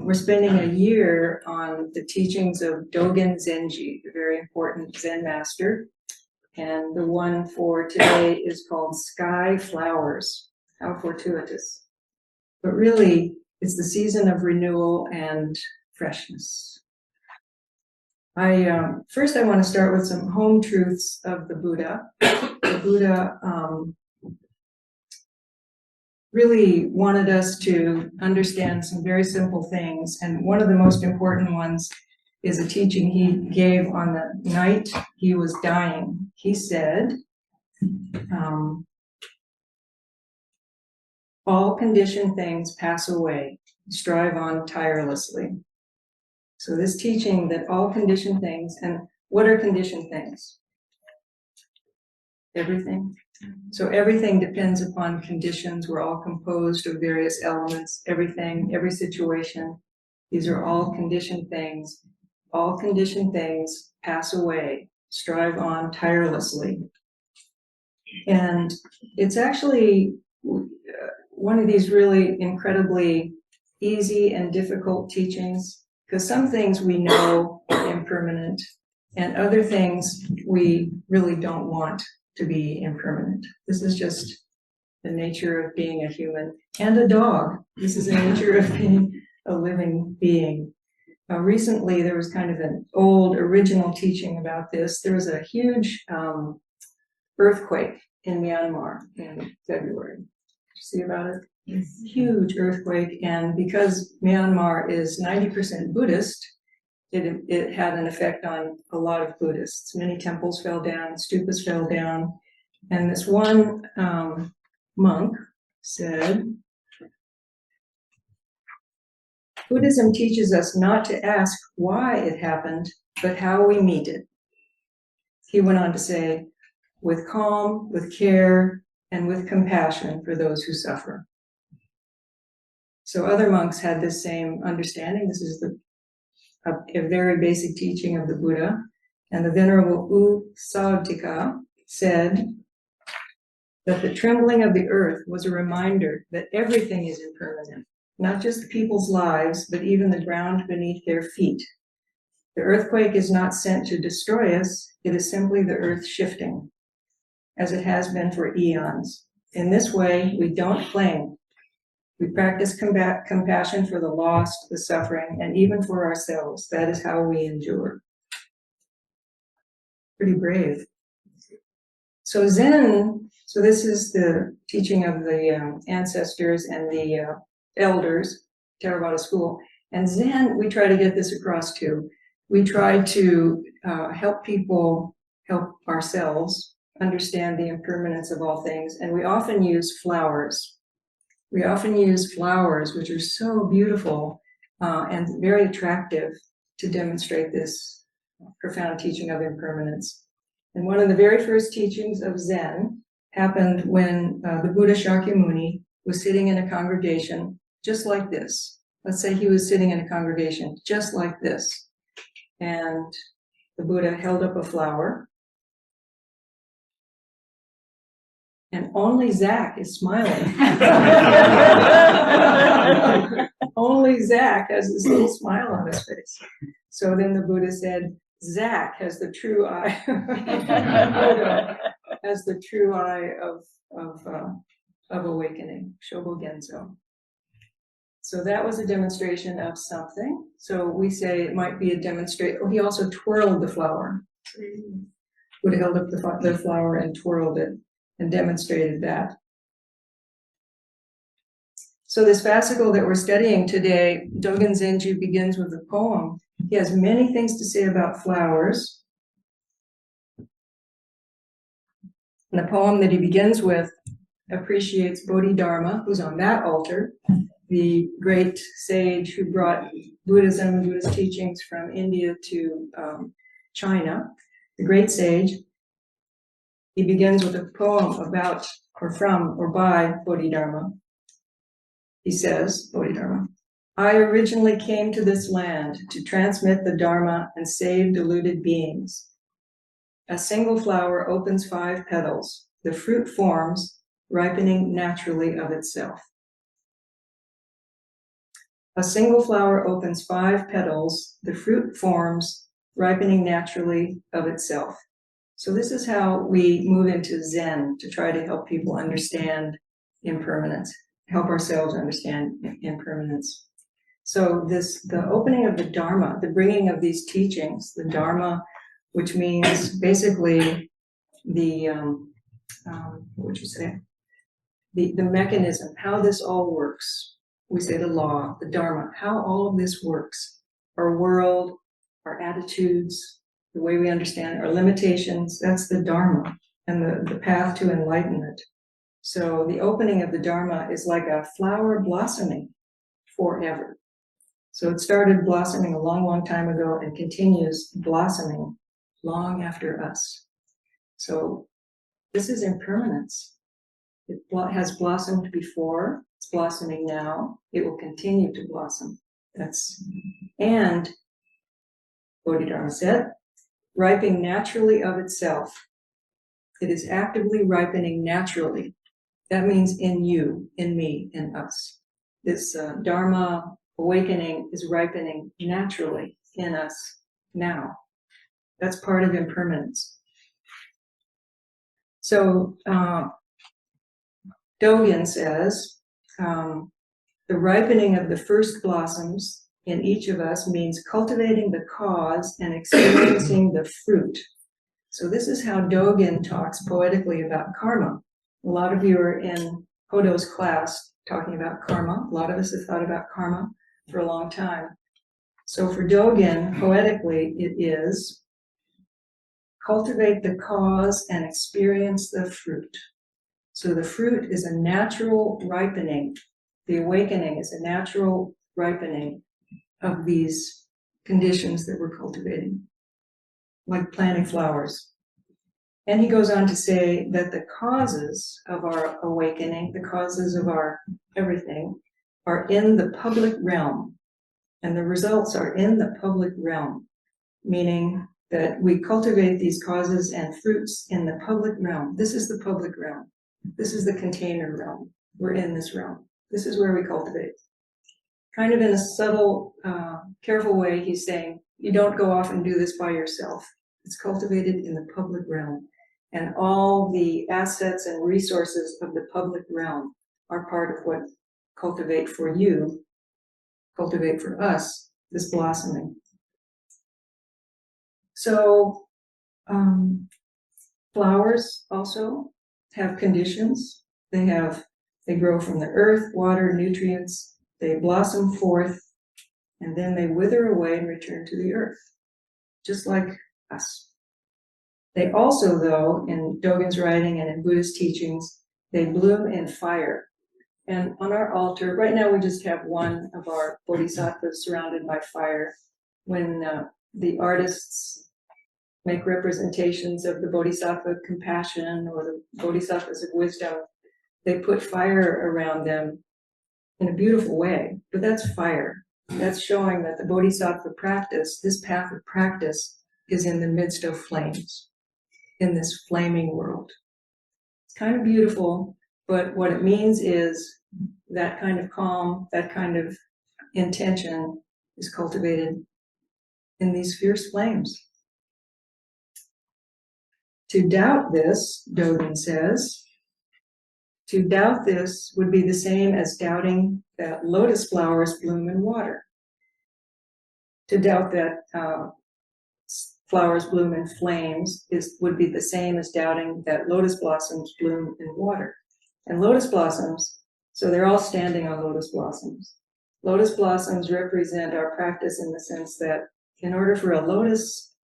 We're spending a year on the teachings of Dogen Zenji, a very important Zen master. And the one for today is called Sky Flowers. How fortuitous. But really, it's the season of renewal and freshness. First, I want to start with some home truths of the Buddha. The Buddha really wanted us to understand some very simple things. And one of the most important ones is a teaching he gave on the night he was dying. He said, all conditioned things pass away. Strive on tirelessly. So this teaching that all conditioned things, and what are conditioned things? Everything. So everything depends upon conditions. We're all composed of various elements, everything, every situation. These are all conditioned things. All conditioned things pass away. Strive on tirelessly. And it's actually one of these really incredibly easy and difficult teachings, because some things we know are impermanent, and other things we really don't want to be impermanent. This is just the nature of being a human and a dog. This is the nature of being a living being. Recently, there was kind of an old original teaching about this. There was a huge earthquake in Myanmar in February. Did you see about it? Yes. Huge earthquake, and because Myanmar is 90% Buddhist, it had an effect on a lot of Buddhists. Many temples fell down, stupas fell down, and this one monk said, Buddhism teaches us not to ask why it happened, but how we meet it. He went on to say, with calm, with care, and with compassion for those who suffer. So other monks had this same understanding. This is a very basic teaching of the Buddha. And the Venerable U Sauttika said that the trembling of the earth was a reminder that everything is impermanent, not just people's lives, but even the ground beneath their feet. The earthquake is not sent to destroy us, it is simply the earth shifting, as it has been for eons. In this way, we don't cling. We practice compassion for the lost, the suffering, and even for ourselves. That is how we endure. Pretty brave. So Zen, so this is the teaching of the ancestors and the elders, Theravada school. And Zen, we try to get this across too. We try to help people, help ourselves understand the impermanence of all things. And we often use flowers. We often use flowers, which are so beautiful and very attractive, to demonstrate this profound teaching of impermanence. And one of the very first teachings of Zen happened when the Buddha Shakyamuni was sitting in a congregation just like this. Let's say he was sitting in a congregation just like this. And the Buddha held up a flower. And only Zach is smiling. Only Zach has this little smile on his face. So then the Buddha said, Zach has the true eye. Buddha has the true eye of awakening, Shobo Genzo. So that was a demonstration of something. So we say it might be a demonstration. Oh, he also twirled the flower. Buddha held up the flower and twirled it, and demonstrated that. So this fascicle that we're studying today, Dogen Zenji, begins with a poem. He has many things to say about flowers. And the poem that he begins with appreciates Bodhidharma, who's on that altar, the great sage who brought Buddhism, Buddhist teachings from India to China, the great sage. He begins with a poem about, or from, or by Bodhidharma. He says, Bodhidharma, I originally came to this land to transmit the Dharma and save deluded beings. A single flower opens 5 petals. The fruit forms, ripening naturally of itself. A single flower opens 5 petals. The fruit forms, ripening naturally of itself. So this is how we move into Zen to try to help people understand impermanence, help ourselves understand impermanence. So the opening of the Dharma, the bringing of these teachings, the Dharma, which means basically the, what would you say? The mechanism, how this all works. We say the law, the Dharma, how all of this works. Our world, our attitudes, the way we understand our limitations, that's the Dharma and the path to enlightenment. So the opening of the Dharma is like a flower blossoming forever. So it started blossoming a long, long time ago and continues blossoming long after us. So this is impermanence. It has blossomed before, it's blossoming now, it will continue to blossom. And Bodhidharma said, ripening naturally of itself. It is actively ripening naturally. That means in you, in me, in us. This Dharma awakening is ripening naturally in us now. That's part of impermanence. So Dogen says, the ripening of the first blossoms in each of us means cultivating the cause and experiencing the fruit. So this is how Dogen talks poetically about karma. A lot of you are in Hodo's class talking about karma. A lot of us have thought about karma for a long time. So for Dogen, poetically, it is cultivate the cause and experience the fruit. So the fruit is a natural ripening. The awakening is a natural ripening of these conditions that we're cultivating, like planting flowers. And he goes on to say that the causes of our awakening, the causes of our everything, are in the public realm. And the results are in the public realm, meaning that we cultivate these causes and fruits in the public realm. This is the public realm. This is the container realm. We're in this realm. This is where we cultivate. Kind of in a subtle, careful way, he's saying, you don't go off and do this by yourself. It's cultivated in the public realm. And all the assets and resources of the public realm are part of what cultivate for you, cultivate for us, this blossoming. So, flowers also have conditions. They grow from the earth, water, nutrients. They blossom forth, and then they wither away and return to the earth, just like us. They also, though, in Dogen's writing and in Buddhist teachings, they bloom in fire. And on our altar, right now we just have one of our bodhisattvas surrounded by fire. When the artists make representations of the bodhisattva of compassion or the bodhisattvas of wisdom, they put fire around them in a beautiful way, but that's fire. That's showing that the bodhisattva practice, this path of practice, is in the midst of flames, in this flaming world. It's kind of beautiful, but what it means is that kind of calm, that kind of intention is cultivated in these fierce flames. To doubt this, Dogen says, to doubt this would be the same as doubting that lotus flowers bloom in water. To doubt that flowers bloom in flames would be the same as doubting that lotus blossoms bloom in water. And lotus blossoms, so they're all standing on lotus blossoms. Lotus blossoms represent our practice in the sense that in order for a lotus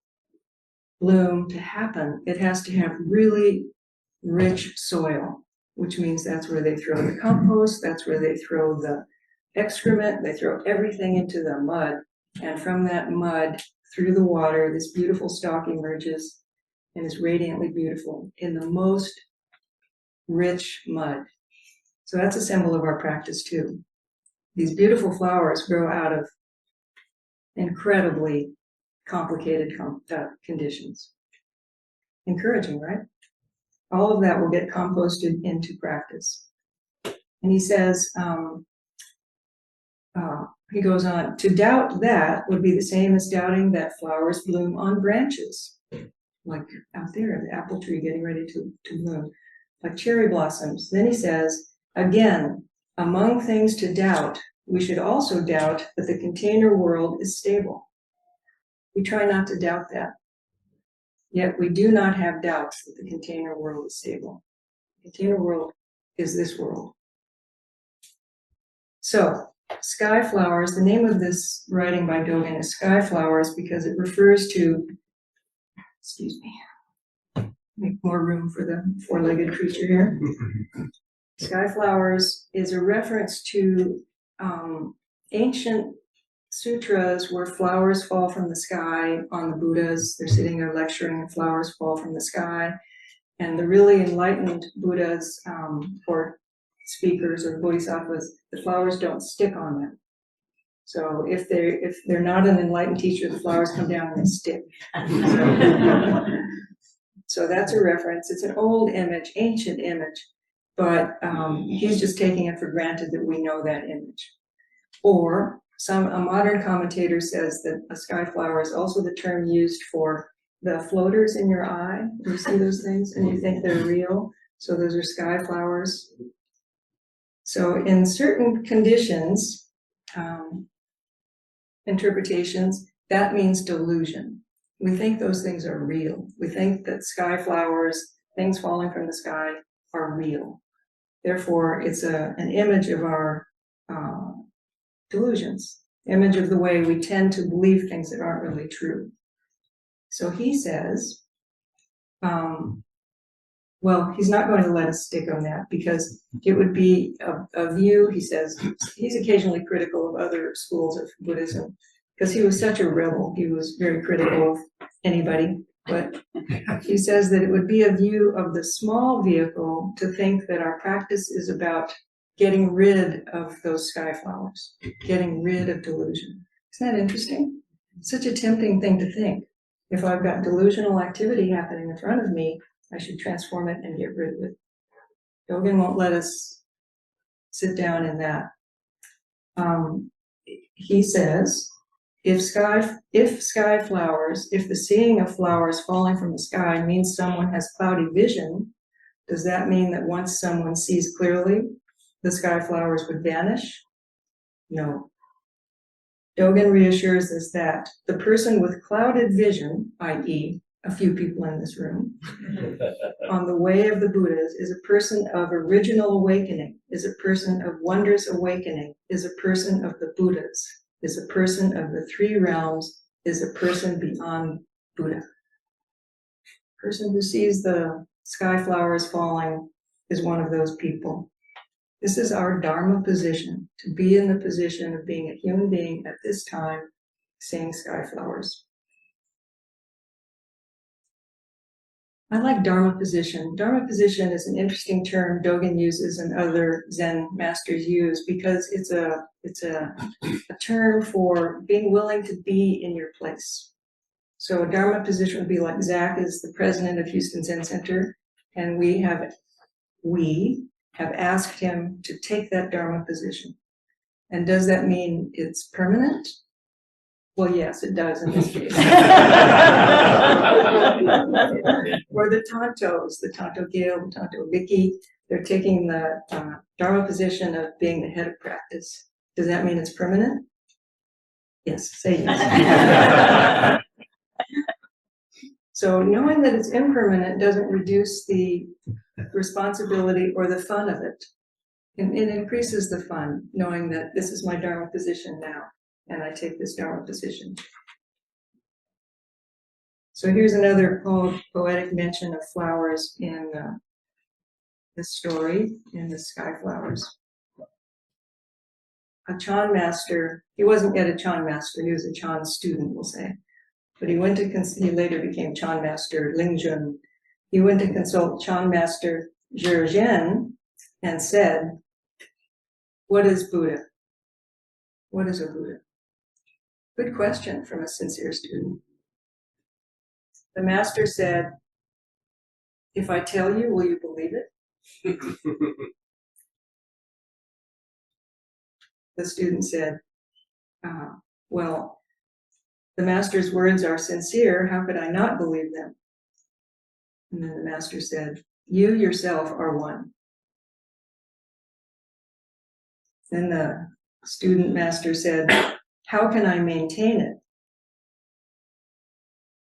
bloom to happen, it has to have really rich soil, which means that's where they throw the compost, that's where they throw the excrement, they throw everything into the mud, and from that mud, through the water, this beautiful stalk emerges and is radiantly beautiful in the most rich mud. So that's a symbol of our practice too. These beautiful flowers grow out of incredibly complicated conditions. Encouraging, right? All of that will get composted into practice. And he says, he goes on, to doubt that would be the same as doubting that flowers bloom on branches, like out there, the apple tree getting ready to bloom, like cherry blossoms. Then he says, again, among things to doubt, we should also doubt that the container world is stable. We try not to doubt that. Yet we do not have doubts that the container world is stable. The container world is this world. So, sky flowers, the name of this writing by Dogen is Sky Flowers because it refers to, excuse me, make more room for the four-legged creature here. Sky flowers is a reference to ancient sutras where flowers fall from the sky on the Buddhas. They're sitting there lecturing and flowers fall from the sky. And the really enlightened Buddhas or speakers or bodhisattvas, the flowers don't stick on them. So if they're not an enlightened teacher, the flowers come down and they stick. So that's a reference. It's an old image, ancient image, but he's just taking it for granted that we know that image. Or a modern commentator says that a sky flower is also the term used for the floaters in your eye. You see those things and you think they're real. So those are sky flowers. So in certain conditions, interpretations, that means delusion. We think those things are real. We think that sky flowers, things falling from the sky, are real. Therefore, it's an image of our delusions, image of the way we tend to believe things that aren't really true. So he says, well, he's not going to let us stick on that because it would be a view, he says, he's occasionally critical of other schools of Buddhism because he was such a rebel. He was very critical of anybody, but he says that it would be a view of the small vehicle to think that our practice is about getting rid of those sky flowers, getting rid of delusion. Isn't that interesting? Such a tempting thing to think. If I've got delusional activity happening in front of me, I should transform it and get rid of it. Dogen won't let us sit down in that. He says, if sky flowers, if the seeing of flowers falling from the sky means someone has cloudy vision, does that mean that once someone sees clearly, the sky flowers would vanish? No. Dogen reassures us that the person with clouded vision, i.e., a few people in this room, on the way of the Buddhas is a person of original awakening, is a person of wondrous awakening, is a person of the Buddhas, is a person of the three realms, is a person beyond Buddha. Person who sees the sky flowers falling is one of those people. This is our Dharma position, to be in the position of being a human being at this time, seeing sky flowers. I like Dharma position. Dharma position is an interesting term Dogen uses and other Zen masters use because it's a term for being willing to be in your place. So a Dharma position would be like Zach is the president of Houston Zen Center, and we have asked him to take that Dharma position. And does that mean it's permanent? Well, yes, it does in this case. Or the Tontos, the Tonto Gael, the Tonto Vicky, they're taking the Dharma position of being the head of practice. Does that mean it's permanent? Yes, say yes. So knowing that it's impermanent doesn't reduce the responsibility or the fun of it. It increases the fun, knowing that this is my Dharma position now, and I take this Dharma position. So here's another poetic mention of flowers in this story, in the sky flowers. A Chan master, he wasn't yet a Chan master, he was a Chan student, we'll say. But he later became Chan master Lingjun. He went to consult Chan master Zherzhen and said, what is Buddha? What is a Buddha? Good question from a sincere student. The master said, if I tell you, will you believe it? The student said, Well, the master's words are sincere. How could I not believe them? And then the master said, you yourself are one. Then the student master said, how can I maintain it?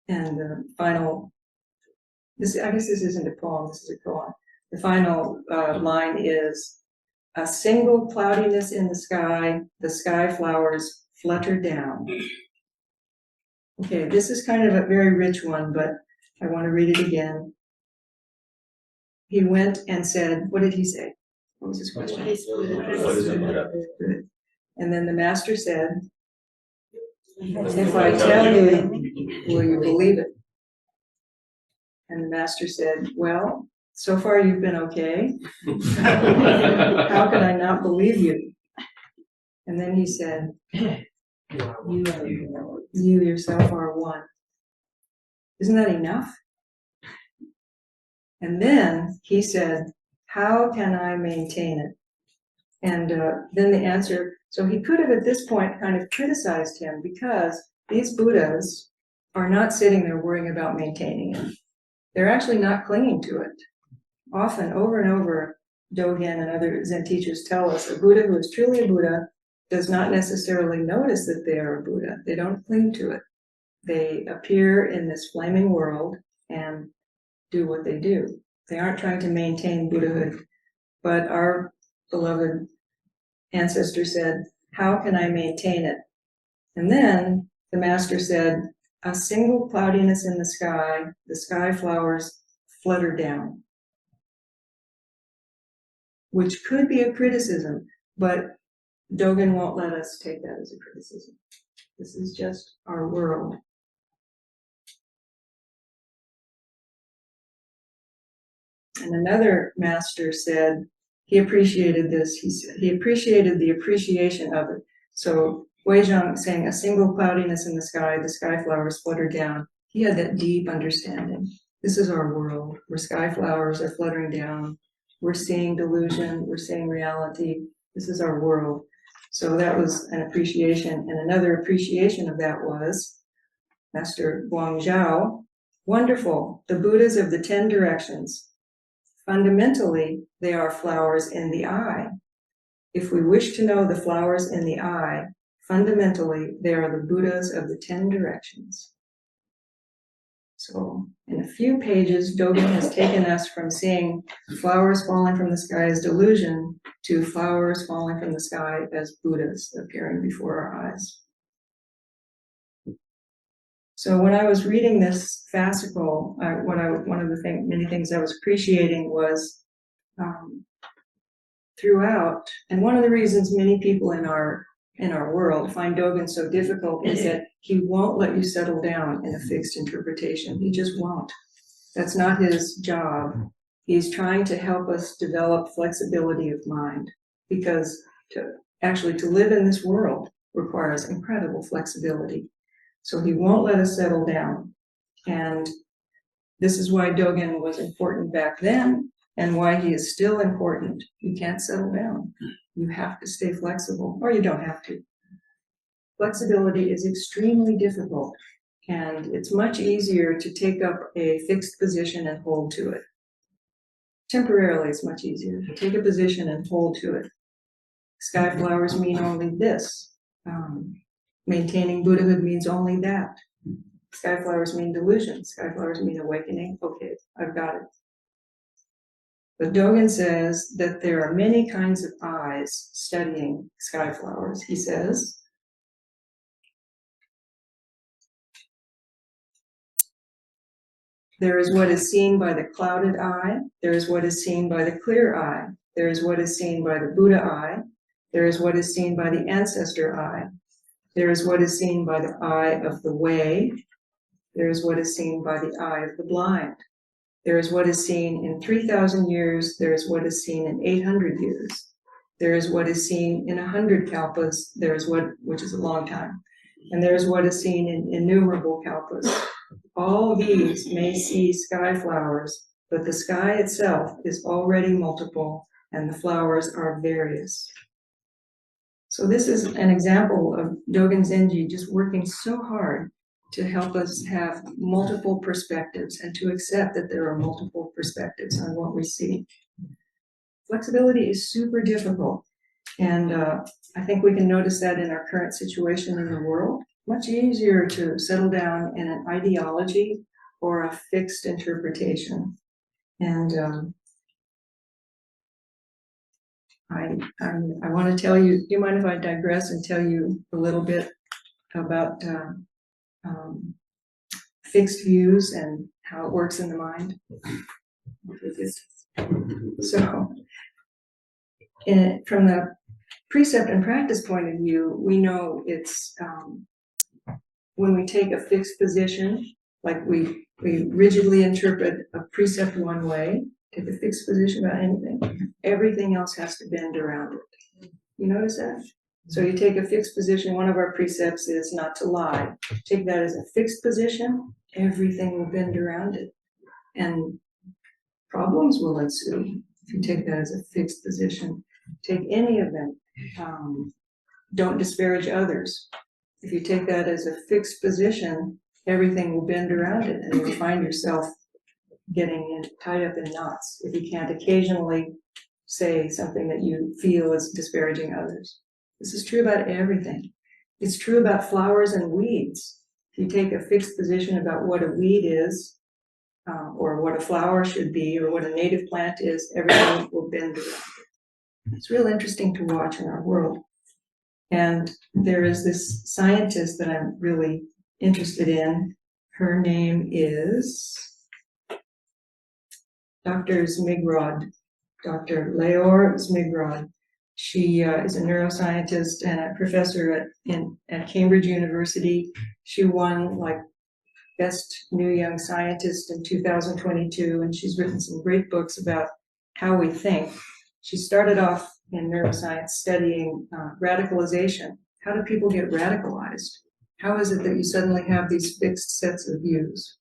And the final, I guess this isn't a poem, this is a koan. The final line is, a single cloudiness in the sky flowers flutter down. Okay, this is kind of a very rich one, but I want to read it again. He went and said, what did he say? What was his question? What is a Buddha? And then the master said, if I tell you, will you believe it? And the master said, well, so far you've been okay. How can I not believe you? And then he said, you yourself are one. Isn't that enough? And then he said, how can I maintain it? And then the answer, so he could have at this point kind of criticized him, because these Buddhas are not sitting there worrying about maintaining it. They're actually not clinging to it. Often, over and over, Dogen and other Zen teachers tell us a Buddha who is truly a Buddha does not necessarily notice that they are a Buddha. They don't cling to it. They appear in this flaming world and do what they do. They aren't trying to maintain Buddhahood. But our beloved ancestor said, how can I maintain it? And then the master said, a single cloudiness in the sky flowers flutter down. Which could be a criticism, but Dogen won't let us take that as a criticism. This is just our world. And another master said, he appreciated this. He appreciated the appreciation of it. So Weizhang saying, a single cloudiness in the sky flowers flutter down. He had that deep understanding. This is our world, where sky flowers are fluttering down. We're seeing delusion, we're seeing reality. This is our world. So that was an appreciation. And another appreciation of that was Master Guangzhou. Wonderful, the Buddhas of the 10 directions. Fundamentally, they are flowers in the eye. If we wish to know the flowers in the eye, fundamentally, they are the Buddhas of the 10 directions. So in a few pages, Dogen has taken us from seeing flowers falling from the sky as delusion to flowers falling from the sky as Buddhas appearing before our eyes. So when I was reading this fascicle, one of the many things I was appreciating was throughout, and one of the reasons many people in our world find Dogen so difficult is that he won't let you settle down in a fixed interpretation. He just won't. That's not his job. He's trying to help us develop flexibility of mind, because to live in this world requires incredible flexibility. So he won't let us settle down. And this is why Dogen was important back then and why he is still important. You can't settle down. You have to stay flexible, or you don't have to. Flexibility is extremely difficult, and it's much easier to take up a fixed position and hold to it. Temporarily, it's much easier to take a position and hold to it. Sky flowers mean only this. Maintaining Buddhahood means only that. Sky flowers mean delusion. Sky flowers mean awakening. Okay, I've got it. But Dogen says that there are many kinds of eyes studying sky flowers. He says, there is what is seen by the clouded eye. There is what is seen by the clear eye. There is what is seen by the Buddha eye. There is what is seen by the ancestor eye. There is what is seen by the eye of the way. There is what is seen by the eye of the blind. There is what is seen in 3,000 years. There is what is seen in 800 years. There is what is seen in 100 kalpas. There is which is a long time. And there is what is seen in innumerable kalpas. All these may see sky flowers, but the sky itself is already multiple, and the flowers are various. So this is an example of Dogen Zenji just working so hard to help us have multiple perspectives and to accept that there are multiple perspectives on what we see. Flexibility is super difficult, and I think we can notice that in our current situation in the world. Much easier to settle down in an ideology or a fixed interpretation. And I want to tell you, do you mind if I digress and tell you a little bit about fixed views and how it works in the mind? So, from the precept and practice point of view, we know it's when we take a fixed position, like we rigidly interpret a precept one way, take a fixed position about anything, everything else has to bend around it. You notice that? So you take a fixed position, one of our precepts is not to lie. Take that as a fixed position, everything will bend around it. And problems will ensue if you take that as a fixed position. Take any of them. Don't disparage others. If you take that as a fixed position, everything will bend around it, and you'll find yourself getting tied up in knots if you can't occasionally say something that you feel is disparaging others. This is true about everything. It's true about flowers and weeds. If you take a fixed position about what a weed is, or what a flower should be, or what a native plant is, everything will bend around it. It's real interesting to watch in our world. And there is this scientist that I'm really interested in. Her name is Dr. Zmigrod, Dr. Leor Zmigrod. She is a neuroscientist and a professor at Cambridge University. She won like Best New Young Scientist in 2022, and she's written some great books about how we think. She started off in neuroscience studying radicalization. How do people get radicalized? How is it that you suddenly have these fixed sets of views?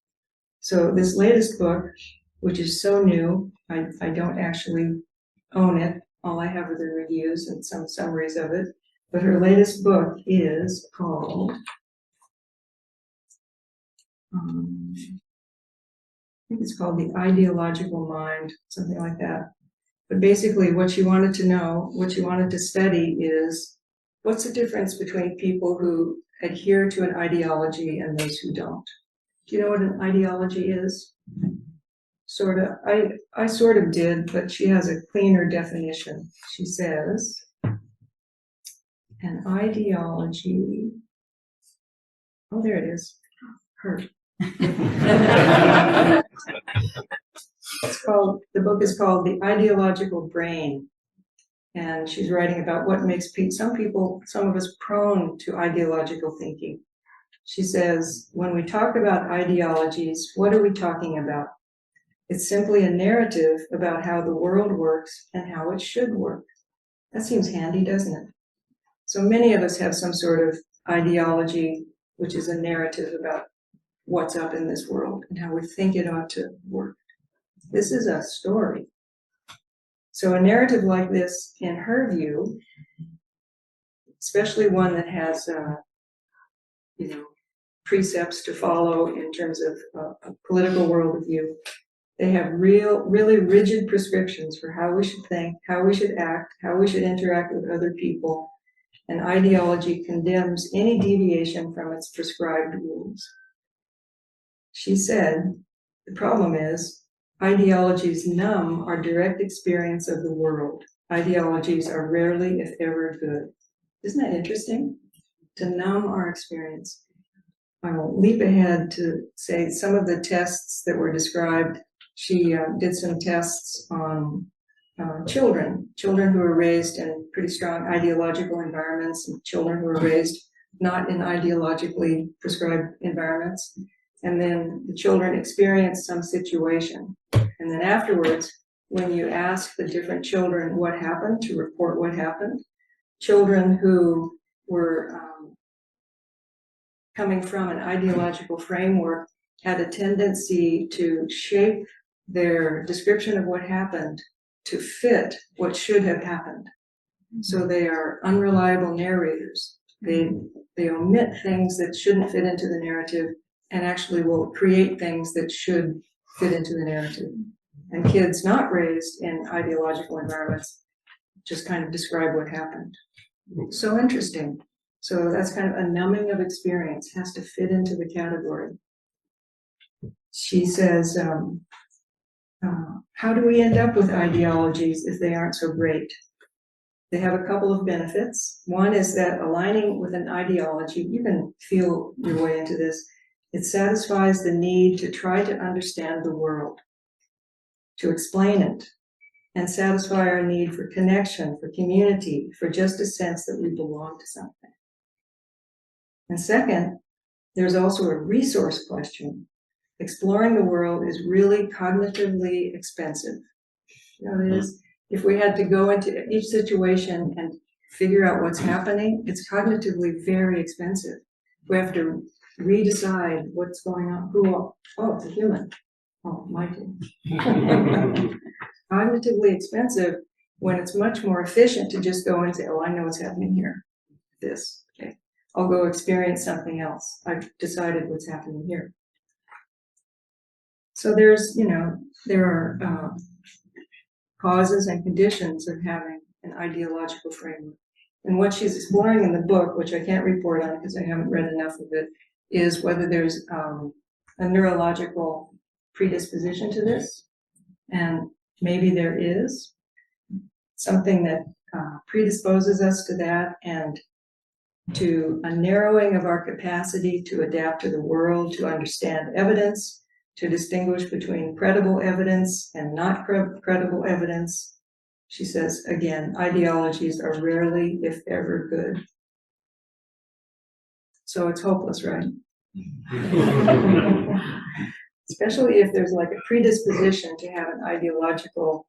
So this latest book, which is so new, I don't actually own it. All I have are the reviews and some summaries of it. But her latest book is called, I think it's called The Ideological Mind, something like that. But basically what she wanted to know, what she wanted to study is, what's the difference between people who adhere to an ideology and those who don't? Do you know what an ideology is? Sort of. I sort of did, but she has a cleaner definition. She says, an ideology, oh, there it is, her. The book is called The Ideological Brain. And she's writing about what makes some of us prone to ideological thinking. She says, when we talk about ideologies, what are we talking about? It's simply a narrative about how the world works and how it should work. That seems handy, doesn't it? So many of us have some sort of ideology, which is a narrative about what's up in this world and how we think it ought to work. This is a story. So a narrative like this, in her view, especially one that has, precepts to follow in terms of a political worldview, they have really rigid prescriptions for how we should think, how we should act, how we should interact with other people. And ideology condemns any deviation from its prescribed rules. She said, the problem is, ideologies numb our direct experience of the world. Ideologies are rarely, if ever, good. Isn't that interesting? To numb our experience. I will leap ahead to say some of the tests that were described. She did some tests on children who were raised in pretty strong ideological environments, and children who were raised not in ideologically prescribed environments. And then the children experienced some situation. And then afterwards, when you ask the different children what happened, to report what happened, children who were coming from an ideological framework had a tendency to shape their description of what happened to fit what should have happened. So they are unreliable narrators. They omit things that shouldn't fit into the narrative and actually will create things that should fit into the narrative. And kids not raised in ideological environments just kind of describe what happened. So interesting. So that's kind of a numbing of experience, has to fit into the category. She says, how do we end up with ideologies if they aren't so great? They have a couple of benefits. One is that aligning with an ideology, you can feel your way into this, it satisfies the need to try to understand the world, to explain it, and satisfy our need for connection, for community, for just a sense that we belong to something. And second, there's also a resource question. Exploring the world is really cognitively expensive. You know, it is, if we had to go into each situation and figure out what's happening, it's cognitively very expensive. We have to redecide what's going on. Oh, it's a human. Oh, my team. Cognitively expensive when it's much more efficient to just go and say, oh, I know what's happening here. This, okay. I'll go experience something else. I've decided what's happening here. So there's, there are causes and conditions of having an ideological framework. And what she's exploring in the book, which I can't report on because I haven't read enough of it, is whether there's a neurological predisposition to this. And maybe there is something that predisposes us to that and to a narrowing of our capacity to adapt to the world, to understand evidence, to distinguish between credible evidence and not credible evidence. She says, again, ideologies are rarely, if ever, good. So it's hopeless, right? Especially if there's like a predisposition to have an ideological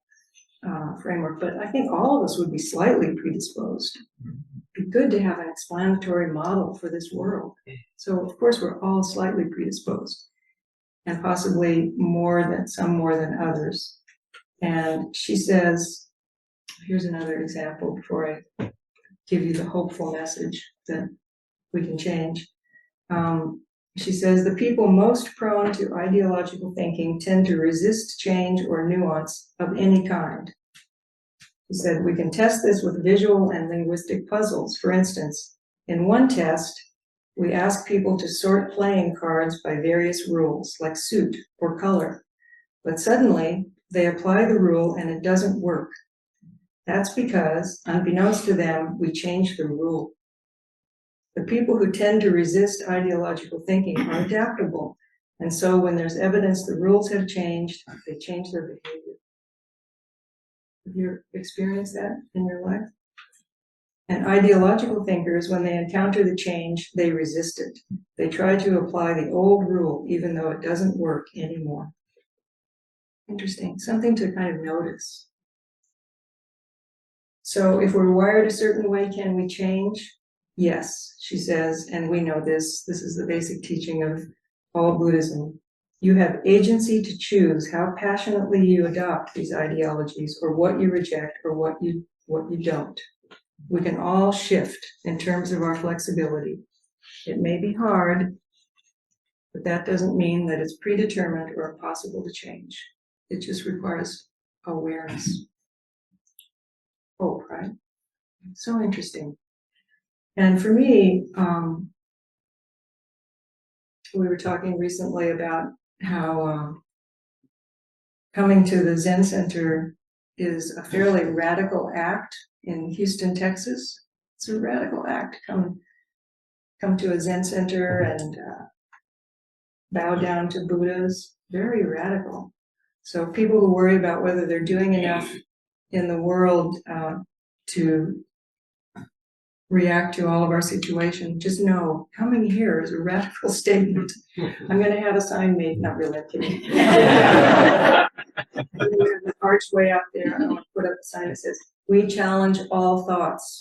framework. But I think all of us would be slightly predisposed. It'd be good to have an explanatory model for this world. So of course we're all slightly predisposed, and possibly more than others. And she says, here's another example before I give you the hopeful message that we can change. She says, the people most prone to ideological thinking tend to resist change or nuance of any kind. She said, we can test this with visual and linguistic puzzles. For instance, in one test, we ask people to sort playing cards by various rules, like suit or color. But suddenly, they apply the rule and it doesn't work. That's because, unbeknownst to them, we changed the rule. The people who tend to resist ideological thinking are adaptable. And so when there's evidence the rules have changed, they change their behavior. Have you experienced that in your life? And ideological thinkers, when they encounter the change, they resist it. They try to apply the old rule, even though it doesn't work anymore. Interesting, something to kind of notice. So if we're wired a certain way, can we change? Yes, she says, and we know this. This is the basic teaching of all Buddhism. You have agency to choose how passionately you adopt these ideologies, or what you reject, or what you don't. We can all shift in terms of our flexibility. It may be hard, but that doesn't mean that it's predetermined or impossible to change. It just requires awareness. Hope, right? So interesting. And for me, we were talking recently about how coming to the Zen Center is a fairly radical act in Houston, Texas. It's a radical act. Come to a Zen Center and bow down to Buddhas. Very radical. So people who worry about whether they're doing enough in the world to react to all of our situation, just know coming here is a radical statement. I'm going to have a sign made, not really, I'm kidding. We have an archway out there. I want to put up a sign that says, we challenge all thoughts.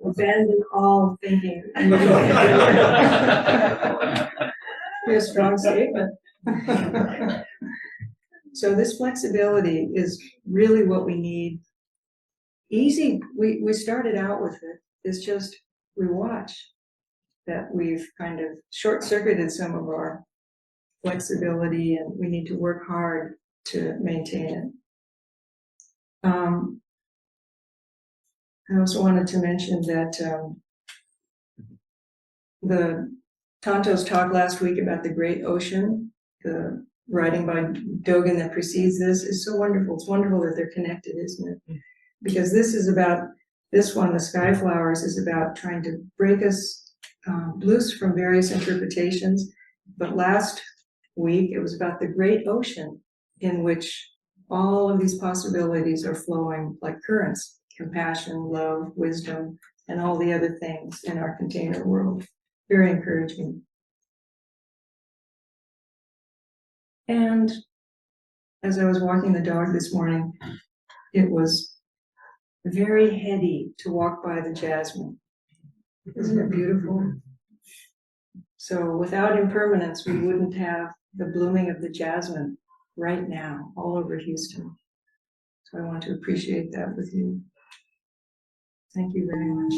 Abandon all thinking. Be a strong statement. So this flexibility is really what we need easy. We started out with it. It's just we watch that we've kind of short-circuited some of our flexibility, and we need to work hard to maintain it. I also wanted to mention that the Tonto's talk last week about the great ocean, the writing by Dogen that precedes this, is so wonderful. It's wonderful that they're connected, isn't it? Because this one, the Sky Flowers, is about trying to break us loose from various interpretations. But last week, it was about the great ocean in which all of these possibilities are flowing like currents: compassion, love, wisdom, and all the other things in our container world. Very encouraging. And as I was walking the dog this morning, it was very heady to walk by the jasmine. Isn't it beautiful? So without impermanence, we wouldn't have the blooming of the jasmine right now all over Houston. So I want to appreciate that with you. Thank you very much.